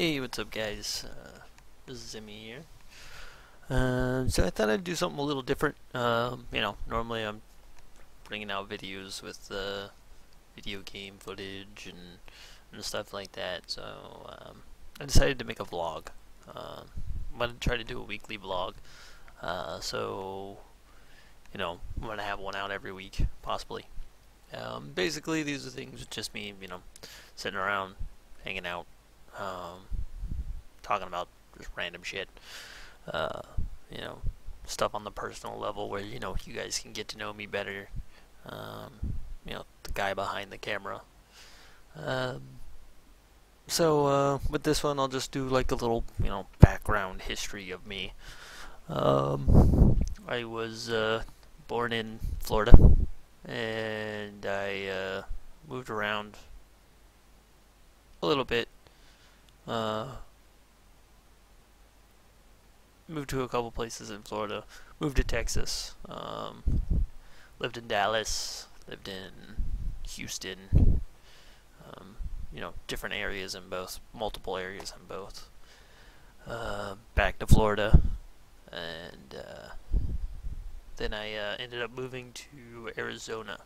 Hey, what's up, guys? This is Zimmy here. So I thought I'd do something a little different. Normally I'm bringing out videos with video game footage and stuff like that. So I decided to make a vlog. I'm gonna try to do a weekly vlog. I'm gonna have one out every week, possibly. Basically, these are things with just me, sitting around, hanging out. Um, Talking about just random shit. Uh, you know, Stuff on the personal level where you guys can get to know me better. The guy behind the camera. Um, with this one, I'll just do like a little background history of me. I was born in Florida, and I moved around a little bit. Uh, Moved to a couple places in Florida. Moved to Texas. Lived in Dallas. Lived in Houston. Different areas in both. Multiple areas in both. Back to Florida, and then I ended up moving to Arizona,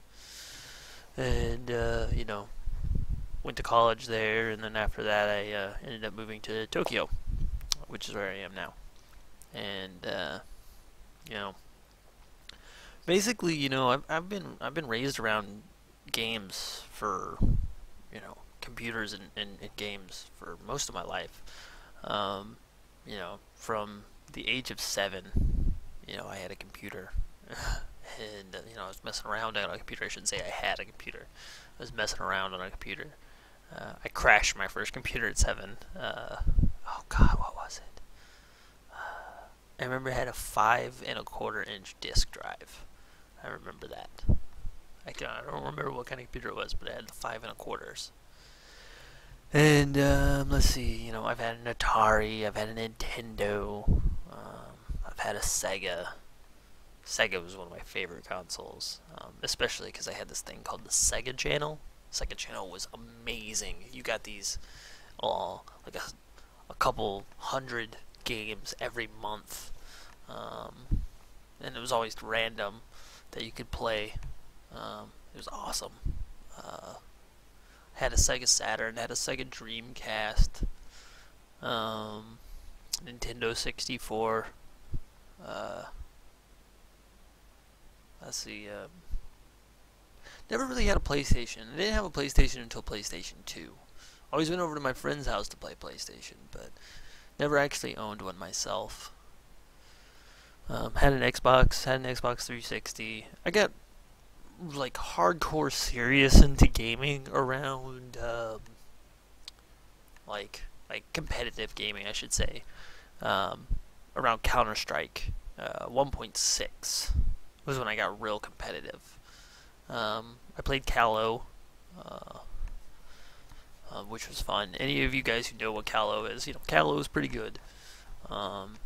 and went to college there, and then after that I ended up moving to Tokyo, which is where I am now. And you know, basically, I've been raised around games for computers and games for most of my life. From the age of 7, I had a computer, and I was messing around on a computer. I shouldn't say I had a computer. I was messing around on a computer. I crashed my first computer at 7. Oh God, what was it? I remember it had a 5 1/4 inch disk drive. I remember that. I don't remember what kind of computer it was, but it had the 5 1/4s. And let's see, I've had an Atari, I've had a Nintendo, I've had a Sega. Sega was one of my favorite consoles, especially because I had this thing called the Sega Channel. Sega Channel was amazing. You got these, like a couple hundred games every month, and it was always random that you could play. It was awesome. Uh, had a Sega Saturn, had a Sega Dreamcast, Nintendo 64. Uh, let's see. Never really had a PlayStation. I didn't have a PlayStation until PlayStation 2. Always went over to my friend's house to play PlayStation, but never actually owned one myself. Had an Xbox 360. I got like hardcore serious into gaming around like competitive gaming, I should say. Um, Around Counter Strike 1.6 was when I got real competitive. I played Calo, uh, which was fun. Any of you guys who know what Calo is, Calo is pretty good. Um,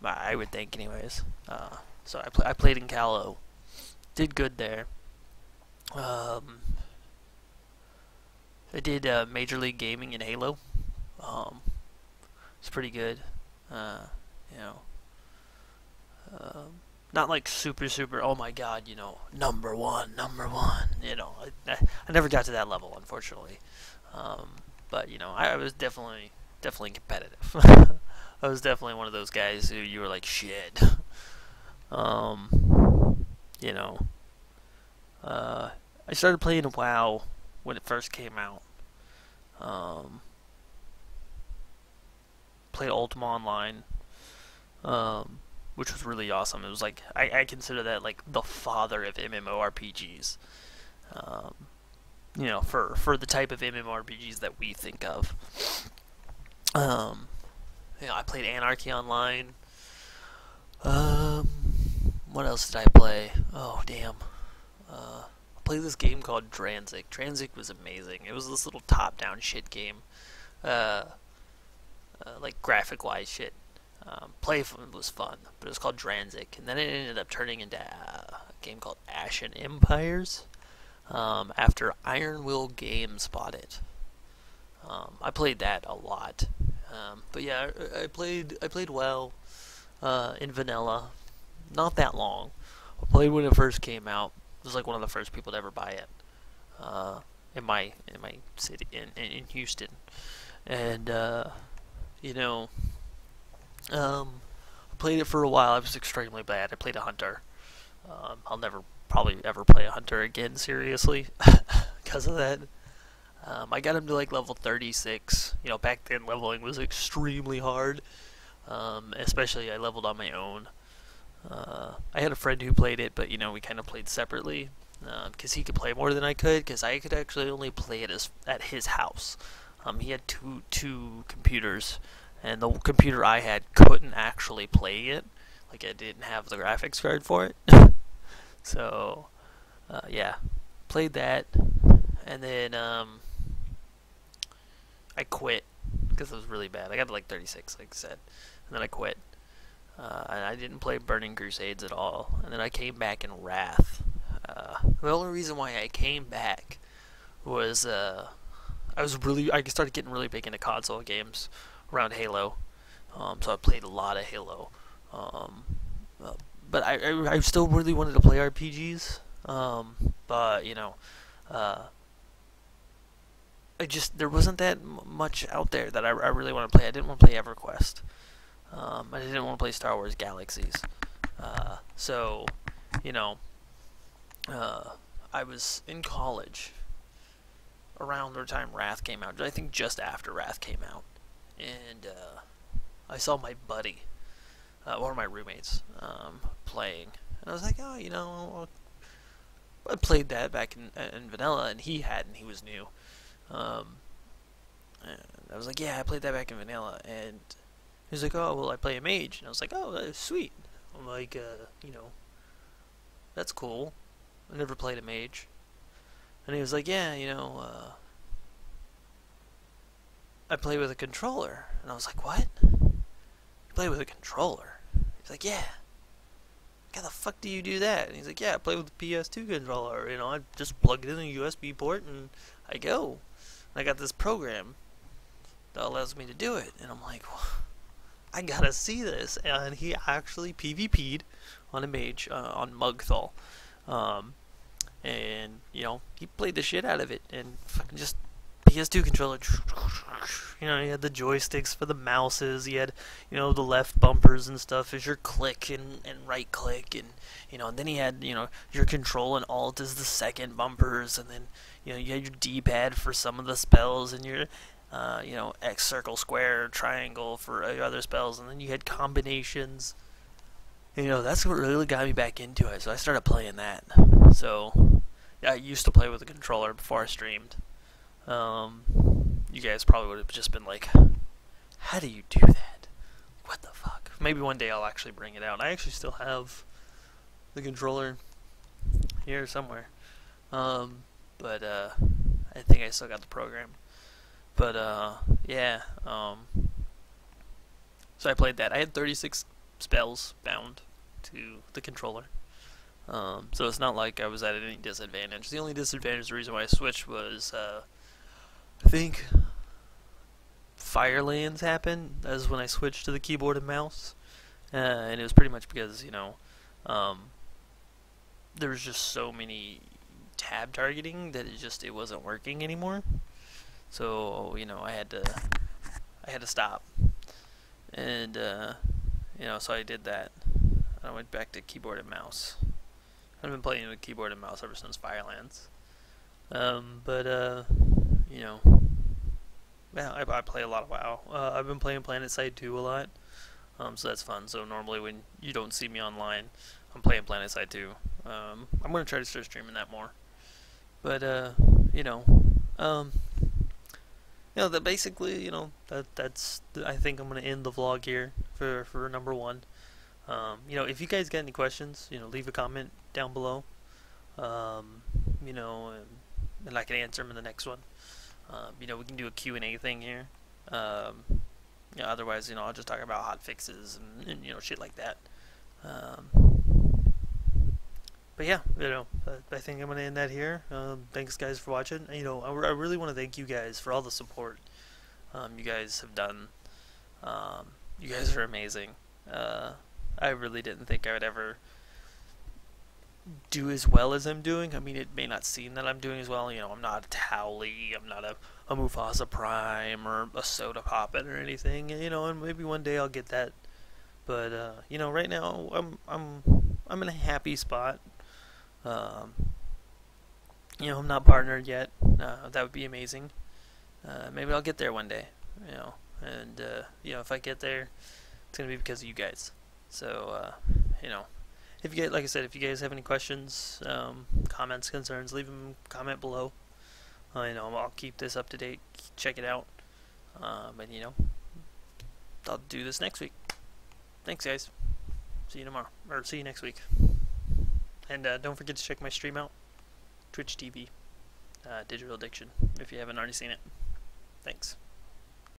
I would think, anyways. I played in Calo, did good there. Um, I did Major League Gaming in Halo. Um, it's pretty good. Uh, you know, Not like super super. Oh my God, number one, number one. I never got to that level, unfortunately. Um, but I was definitely competitive. I was definitely one of those guys who you were like shit. Um, you know, uh, I started playing WoW when it first came out. Um, Played Ultima Online, um, which was really awesome. It was like I consider that like the father of MMORPGs. Um, for the type of MMORPGs that we think of. Um, I played Anarchy Online. Um, what else did I play? Oh damn. I played this game called Dranzik. Dranzik was amazing. It was this little top-down shit game. Uh, like graphic-wise shit. Play was fun, but it was called Dranzik, and then it ended up turning into a game called Ashen Empires. After Iron Will Games bought it. I played that a lot. But yeah, I played well in vanilla. Not that long. I played when it first came out. I was like one of the first people to ever buy it. Uh, in my city in Houston, and you know, I played it for a while. I was extremely bad. I played a hunter. I'll never probably ever play a hunter again seriously because of that. I got him to like level 36. You know, back then leveling was extremely hard. Especially I leveled on my own. I had a friend who played it, but you know we kind of played separately because he could play more than I could. Because I could actually only play it at his house. He had two computers, and the computer I had couldn't actually play it. Like I didn't have the graphics card for it. So yeah, played that, and then I quit because it was really bad. I got to like 36, like I said, and then I quit. And I didn't play Burning Crusades at all. And then I came back in Wrath. The only reason why I came back was I started getting really big into console games around Halo. So I played a lot of Halo. Um, but I still really wanted to play RPGs. But you know, uh, there wasn't that much out there that I really want to play. I didn't want to play EverQuest. I didn't want to play Star Wars Galaxies. So, you know, I was in college around the time Wrath came out. I think just after Wrath came out. And I saw my buddy, one of my roommates, playing. And I was like, oh, you know, I played that back in Vanilla, and he hadn't. He was new. And I was like, yeah, I played that back in Vanilla. And he was like, oh, well, I play a mage. And I was like, oh, that's sweet. I'm like, you know, that's cool. I never played a mage. And he was like, yeah, you know, I play with a controller. And I was like, what? You play with a controller? He's like, yeah. How the fuck do you do that? And he's like, yeah, I play with the PS2 controller. You know, I just plug it in a USB port and I go. And I got this program that allows me to do it. And I'm like, I gotta see this. And he actually PvP'd on a mage, on Mugthal. And, you know, he played the shit out of it. And fucking just PS2 controller. You know, he had the joysticks for the mouses. He had, you know, the left bumpers and stuff as your click and right click. And, you know, and then he had, you know, your control and alt as the second bumpers. And then, you know, you had your D-pad for some of the spells and your you know, X, circle, square, triangle for other spells, and then you had combinations. You know, that's what really got me back into it, so I started playing that. So, yeah, I used to play with a controller before I streamed. You guys probably would have just been like, how do you do that? What the fuck? Maybe one day I'll actually bring it out. I actually still have the controller here somewhere. But, I think I still got the program. But, yeah, so I played that. I had 36 spells bound to the controller. So it's not like I was at any disadvantage. The only disadvantage, the reason why I switched was, I think Firelands happened. That was when I switched to the keyboard and mouse. And it was pretty much because, you know, there was just so many tab targeting that it wasn't working anymore. So, you know, I had to stop. And, you know, so I did that. I went back to keyboard and mouse. I've been playing with keyboard and mouse ever since Firelands. But, you know, yeah, I play a lot of WoW. I've been playing PlanetSide 2 a lot. So that's fun. So normally when you don't see me online, I'm playing PlanetSide 2. I'm going to try to start streaming that more. But, you know, you know, that basically, you know, that's I think I'm gonna end the vlog here for number one. You know, if you guys got any questions, you know, leave a comment down below. You know, and I can answer them in the next one. You know, we can do a Q&A thing here. Yeah, otherwise, you know, I'll just talk about hot fixes and you know, shit like that. But yeah, you know, I think I'm going to end that here. Thanks guys for watching. You know, I really want to thank you guys for all the support. You guys have done. You guys are amazing. I really didn't think I would ever do as well as I'm doing. I mean, it may not seem that I'm doing as well. You know, I'm not a Towley, I'm not a Mufasa Prime or a Soda Poppet or anything. You know, and maybe one day I'll get that. But you know, right now I'm in a happy spot. Um, you know, I'm not partnered yet. That would be amazing. Maybe I'll get there one day. You know, and you know, if I get there, it's gonna be because of you guys. So you know, if you guys, like I said, if you guys have any questions, comments, concerns, leave them comment below. You know, I'll keep this up to date. Check it out. And you know, I'll do this next week. Thanks, guys. See you tomorrow, or see you next week. And don't forget to check my stream out, Twitch TV, Digital Addiction, if you haven't already seen it. Thanks.